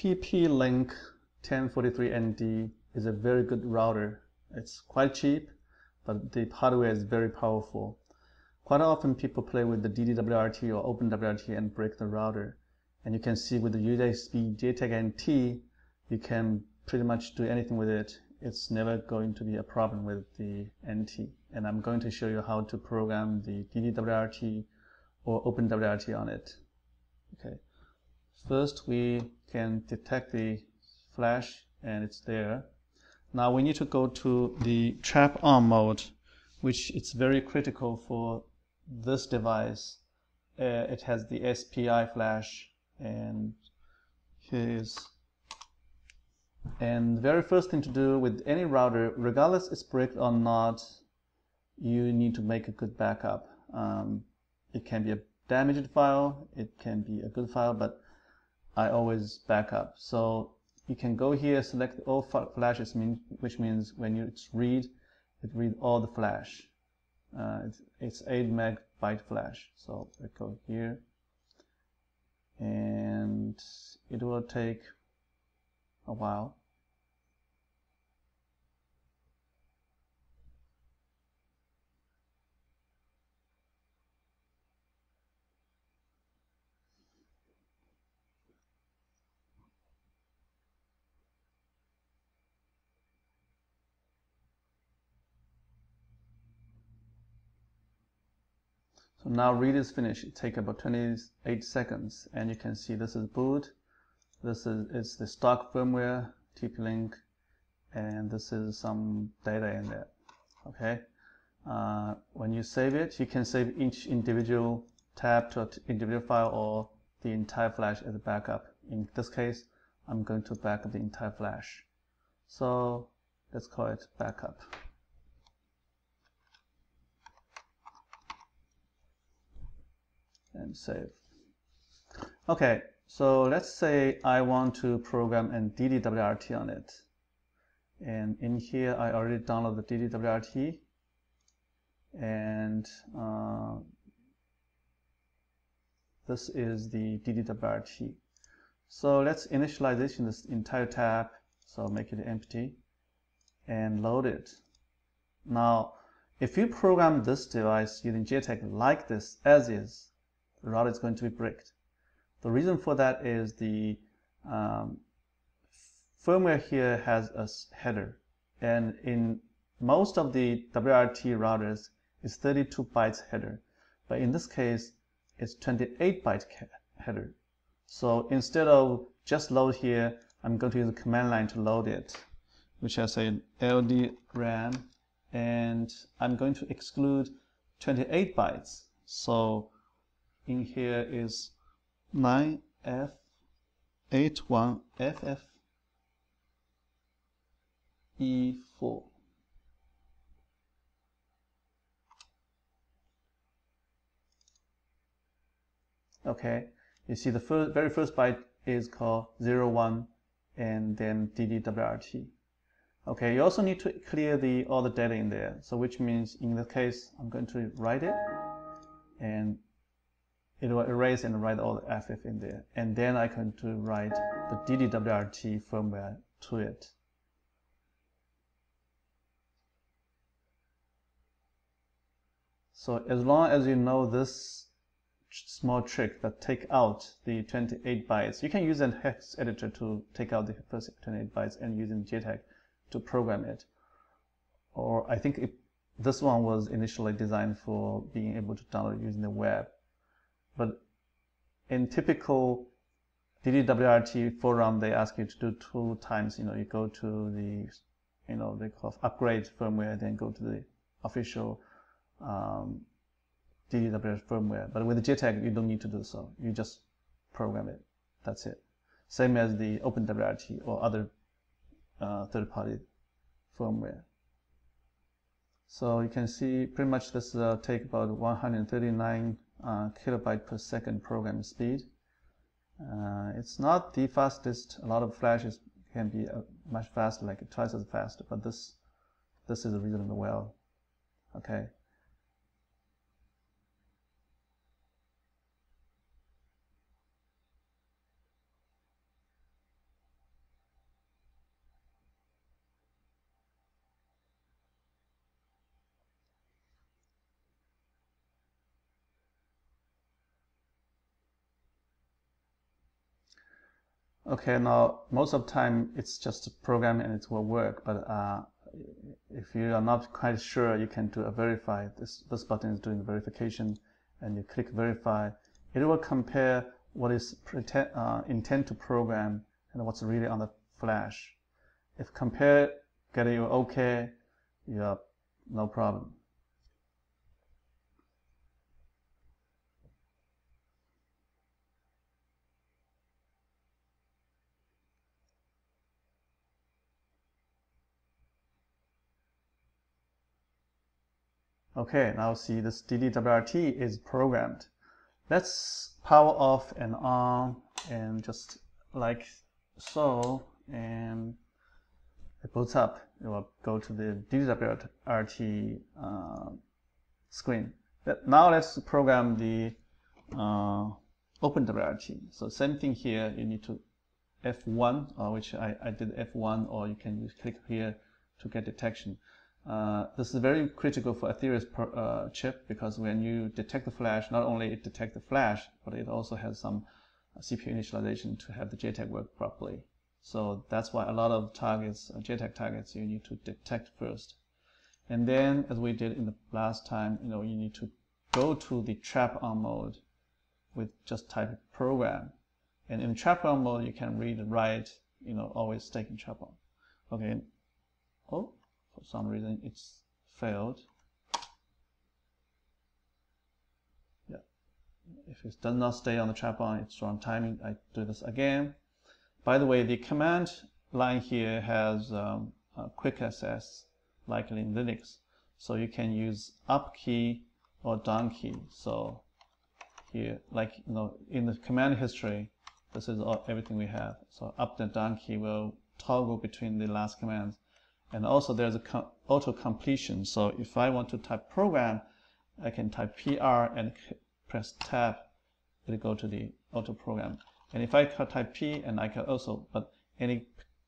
TP-Link 1043ND is a very good router. It's quite cheap, but the hardware is very powerful. Quite often people play with the DD-WRT or Open WRT and break the router. And you can see with the USB JTAG NT, you can pretty much do anything with it. It's never going to be a problem with the NT. And I'm going to show you how to program the DD-WRT or Open WRT on it. Okay. First, we can detect the flash, and it's there. Now we need to go to the trap on mode, which is very critical for this device. It has the SPI flash, and here is. And the very first thing to do with any router, regardless it's bricked or not, you need to make a good backup. It can be a damaged file, it can be a good file, but I always back up. So you can go here, select all flashes, which means when you read, it reads all the flash. It's 8 megabyte flash. So I go here, and it will take a while. So now read is finished. It takes about 28 seconds, and you can see this is boot. This is the stock firmware, TP-Link, and this is some data in there. Okay. When you save it, you can save each individual tab to an individual file or the entire flash as a backup. In this case, I'm going to back up the entire flash. So let's call it backup. And save. Okay, so let's say I want to program a DD-WRT on it. And in here, I already downloaded the DD-WRT. And this is the DD-WRT. So let's initialize this entire tab. So make it empty and load it. Now, if you program this device using JTAG like this, as is, the router is going to be bricked. The reason for that is the firmware here has a header, and in most of the WRT routers it's 32 bytes header, but in this case it's 28 byte header. So instead of just load here, I'm going to use the command line to load it, which I say ld ram, and I'm going to exclude 28 bytes. So in here is 9F81FFE4. Okay, you see the very first byte is called 01 and then DD-WRT. Okay, you also need to clear all the data in there. So which means in this case, I'm going to write it, and it will erase and write all the FF in there. And then I can write the DD-WRT firmware to it. So as long as you know this small trick that take out the 28 bytes, you can use a hex editor to take out the first 28 bytes and using JTAG to program it. Or I think this one was initially designed for being able to download using the web. But in typical DD-WRT forum, they ask you to do 2 times. You go to the, they call upgrade firmware, then go to the official DD-WRT firmware. But with the JTAG, you don't need to do so. You just program it. That's it. Same as the Open WRT or other third-party firmware. So you can see pretty much this take about 139 kilobyte per second program speed. It's not the fastest. A lot of flashes can be much faster, like twice as fast, but this is reasonably well. Okay. Okay, now most of the time it's just a program and it will work, but if you are not quite sure, you can do a verify. This button is doing verification, and you click verify. It will compare what is intent to program and what's really on the flash. If compare get you okay, you have no problem. Okay, now see this DD-WRT is programmed. Let's power off and on, and just like so, and it boots up. It will go to the DD-WRT screen. Now let's program the Open WRT. So same thing here. You need to F1, which I did F1, or you can click here to get detection. This is very critical for Ethereum's chip, because when you detect the flash, not only it detects the flash, but it also has some CPU initialization to have the JTAG work properly. So that's why a lot of targets, JTAG targets, you need to detect first. And then, as we did in the last time, you need to go to the trap on mode with just type program. And in trap on mode, you can read and write, always stay in trap on. Okay. Oh. For some reason it's failed. Yeah, if it does not stay on the trap on, it's wrong timing. I do this again. By the way, the command line here has a quick access, like in Linux, so you can use up key or down key. So here, like in the command history, this is everything we have. So up and down key will toggle between the last commands. And also there's a auto completion. So if I want to type program, I can type PR and press tab. It'll go to the auto program. And if I type P, and I can also, but any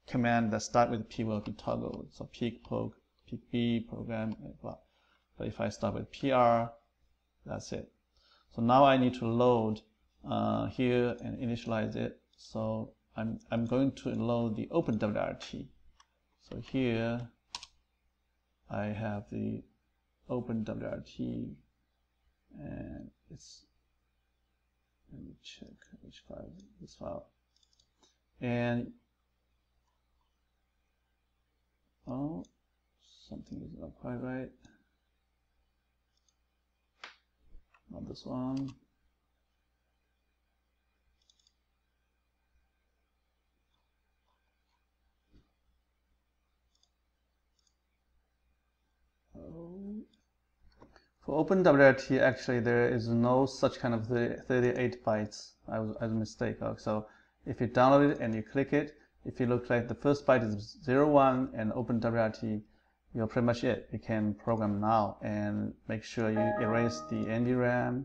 command that start with P will be toggled. So peek, poke, peek B, program, and blah. But if I start with PR, that's it. So now I need to load here and initialize it. So I'm going to load the Open WRT. So here I have the Open WRT, and it's, let me check which file, this file. And oh, something is not quite right. Not this one. For Open WRT, actually, there is no such kind of 38 bytes. I was a mistake. So if you download it and you click it, if you look like the first byte is 01 and Open WRT, you're pretty much it. You can program now and make sure you erase the ND-RAM,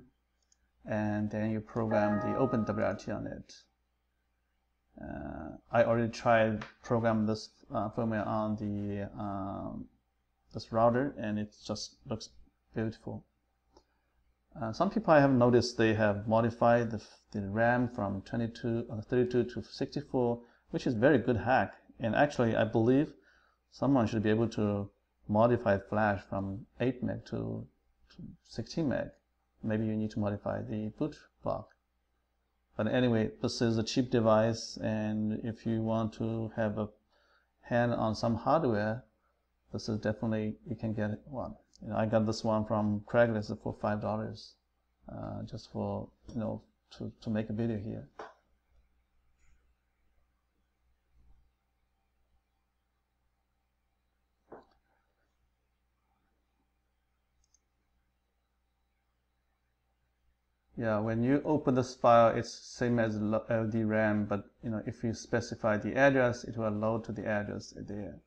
and then you program the Open WRT on it. I already tried program this firmware on the this router, and it just looks beautiful. Some people I have noticed they have modified the RAM from 32 to 64, which is very good hack. And actually, I believe someone should be able to modify flash from 8 meg to 16 meg. Maybe you need to modify the boot block. But anyway, this is a cheap device, and if you want to have a hand on some hardware, this is definitely, you can get one. I got this one from Craigslist for $5, just for to make a video here. Yeah, when you open this file, it's same as LD-RAM, but if you specify the address, it will load to the address there.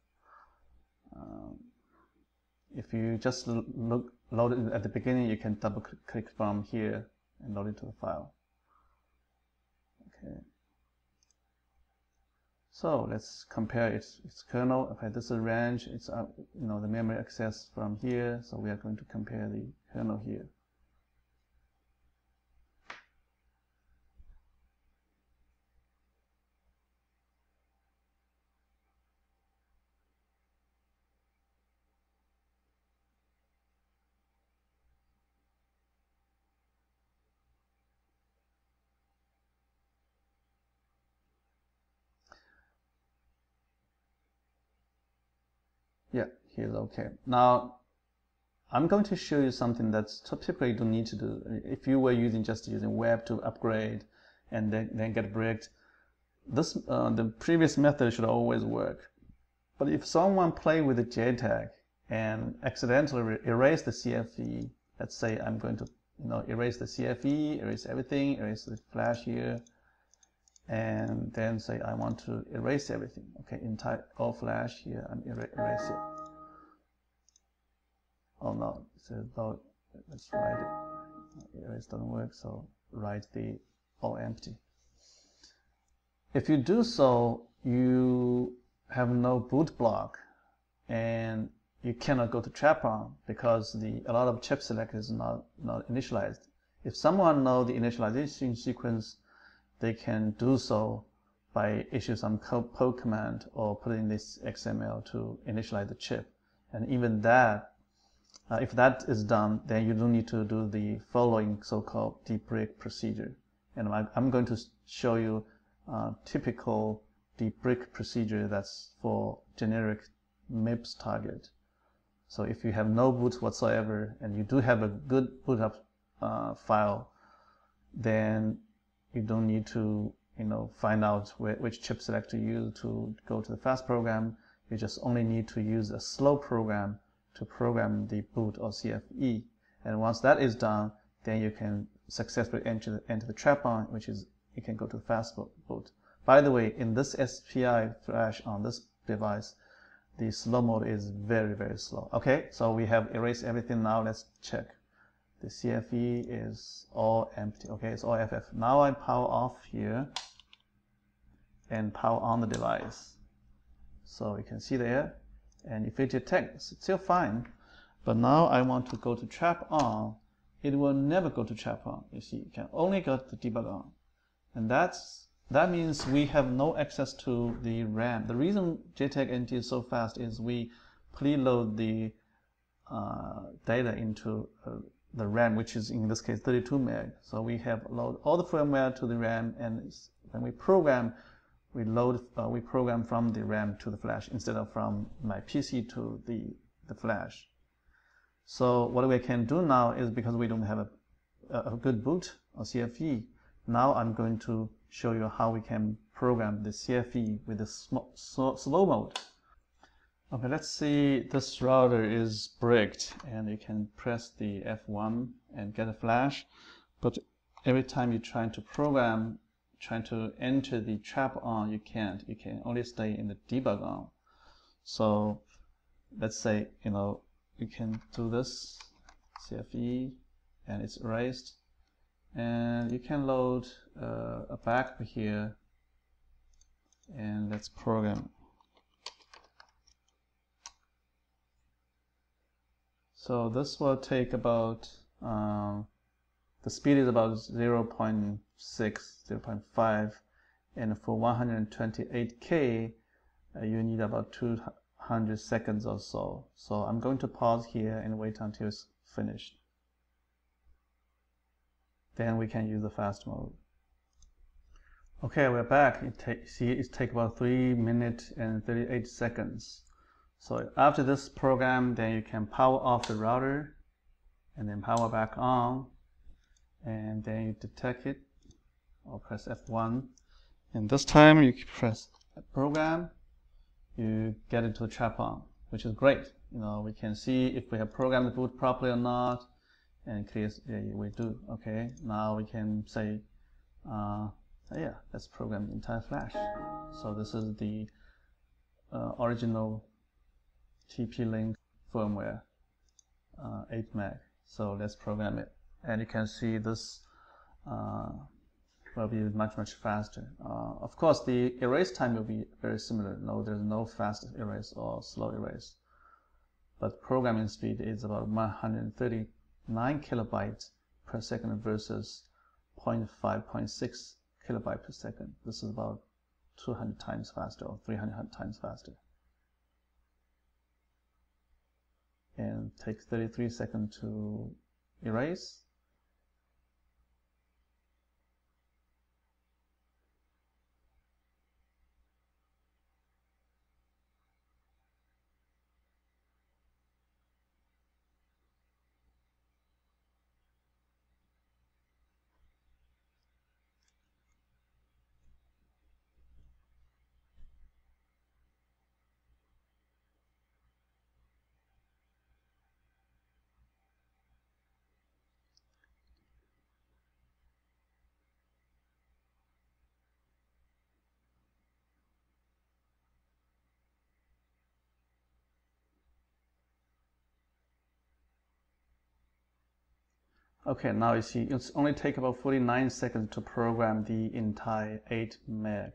If you just load it at the beginning, you can double click from here and load it to the file. Okay. So let's compare its kernel. Okay, this is range. It's the memory access from here. So we are going to compare the kernel here. Yeah, here's okay. Now, I'm going to show you something that's typically you don't need to do. If you were just using web to upgrade and then get bricked, the previous method should always work. But if someone play with the JTAG and accidentally erase the CFE, let's say I'm going to erase the CFE, erase everything, erase the flash here, and then say I want to erase everything. Okay, entire all flash here, I'm erase it. Oh no, it says no, let's write it. Erase doesn't work, so write the all empty. If you do so, you have no boot block and you cannot go to trap on because a lot of chip select is not initialized. If someone knows the initialization sequence, they can do so by issue some poke command or put in this XML to initialize the chip. And even that, if that is done, then you don't need to do the following so-called Debrick procedure. And I'm going to show you typical Debrick procedure that's for generic MIPS target. So if you have no boot whatsoever and you do have a good boot up file, then you don't need to find out which chip select to use to go to the fast program. You just only need to use a slow program to program the boot or CFE. And once that is done, then you can successfully enter the trap on, which is you can go to the fast boot. By the way, in this SPI flash on this device, the slow mode is very, very slow. Okay, so we have erased everything. Now let's check. The CFE is all empty. Okay, it's all FF. Now I power off here and power on the device. So you can see there, and if it detects, it's still fine. But now I want to go to trap on. It will never go to trap on. You see, it can only go to debug on. And that means we have no access to the RAM. The reason JTAG NT is so fast is we preload the data into the RAM, which is in this case 32 meg. So we have load all the firmware to the RAM, and when we program, we program from the RAM to the flash instead of from my PC to the flash. So what we can do now is, because we don't have a good boot or CFE, now I'm going to show you how we can program the CFE with the slow mode. Okay, let's see, this router is bricked and you can press the F1 and get a flash, but every time you're trying to program, trying to enter the trap on, you can't. You can only stay in the debug on. So let's say, you can do this CFE and it's erased, and you can load a backup here, and let's program. So this will take about, the speed is about 0.6, 0.5, and for 128K, you need about 200 seconds or so. So I'm going to pause here and wait until it's finished. Then we can use the fast mode. Okay, we're back. It takes about 3 minutes and 38 seconds. So after this program, then you can power off the router and then power back on, and then you detect it or press F1, and this time you press program, you get into the trap on, which is great. We can see if we have programmed the boot properly or not, and clearly we do. Okay, now we can say yeah, let's program the entire flash. So this is the original TP-Link firmware, 8 meg. So let's program it, and you can see this will be much faster. Of course, the erase time will be very similar. No, there's no fast erase or slow erase, but programming speed is about 139 kilobytes per second versus 0.6 kilobyte per second. This is about 200 times faster or 300 times faster. And takes 33 seconds to erase. Okay, now you see it's only take about 49 seconds to program the entire 8 meg.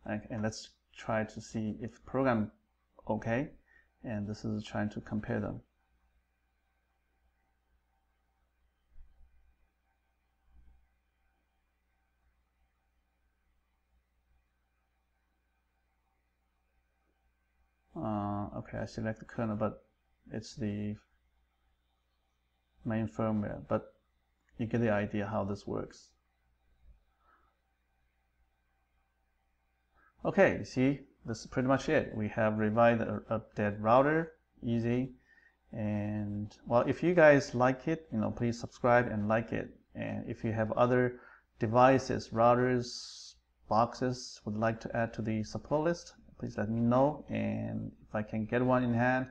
Okay, and let's try to see if program okay, and this is trying to compare them. Okay, I select the kernel, but it's the main firmware, but you get the idea how this works. Okay, see, this is pretty much it. We have revived a dead router, easy. And well, if you guys like it, please subscribe and like it. And if you have other devices, routers, boxes would like to add to the support list, please let me know. And if I can get one in hand,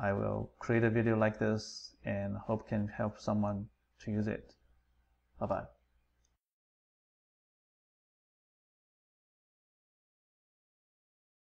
I will create a video like this and hope can help someone to use it. Bye-bye.